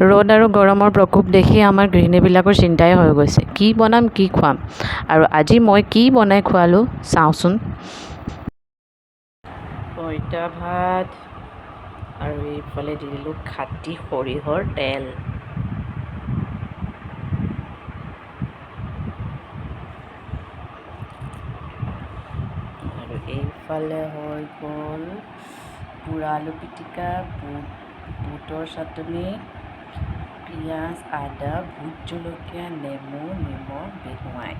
ৰ'দ আৰু গৰমৰ প্ৰকোপ দেখি আমাৰ গৃহিণীবিলাকৰ চিন্তাই হৈ গৈছে, কি বনাম কি খুৱাম। আৰু আজি মই কি বনাই খুৱালোঁ চাওঁচোন। পঁইতা ভাত আৰু এইফালে দি দিলোঁ খাটি সৰিয়হৰ তেল। আৰু এইফালে হৈ গ'ল পোৰা আলু পিটিকা, বুটৰ চাটনি, পিঁয়াজ, আদা, ভোট জলকীয়া, নেমু, নিমখ, বেহুৱাই।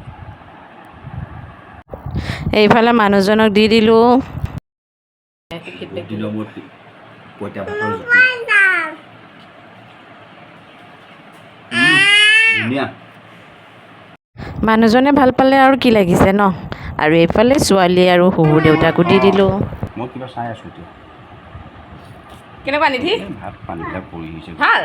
এইফালে মানুহজনক দি দিলোঁ পঁইতা ভাতৰ জুতি ধুনীয়া। মানুহজনে ভাল পালে আৰু কি লাগিছে ন। আৰু এইফালে ছোৱালী আৰু শহুৰ দেউতাকো দি দিলোঁ। মই কিবা চাই আছোঁ এতিয়া। কেনেকুৱা নিধি? ভাত পানীবিলাক পৰি গৈছে। ভাল।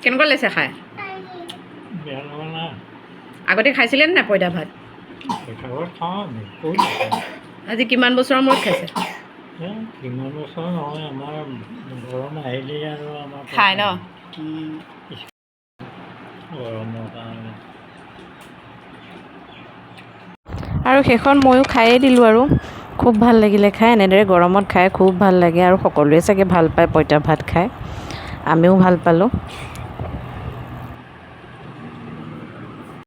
কেনেকুৱা লাগিছে খাই? বেয়া লগা নাই। আগতে খাইছিলে নাই পঁইতা ভাত? পেচাৰত খাওঁ আমি ক'ত আজি কিমান বছৰৰ মূৰত খাইছে? কিমান বছৰ নহয়, আমাৰ গৰম আহিলেই আৰু আমাৰ খাই ন? গৰমৰ কাৰণে। আৰু শেষত ময়ো খায়েই দিলোঁ আৰু খুব ভাল লাগিলে খাই। এনেদৰে গৰমত খাই খুব ভাল লাগে আৰু সকলোৱে চাগে ভাল পায় পঁইতা ভাত খাই। আমিও ভাল পালোঁ।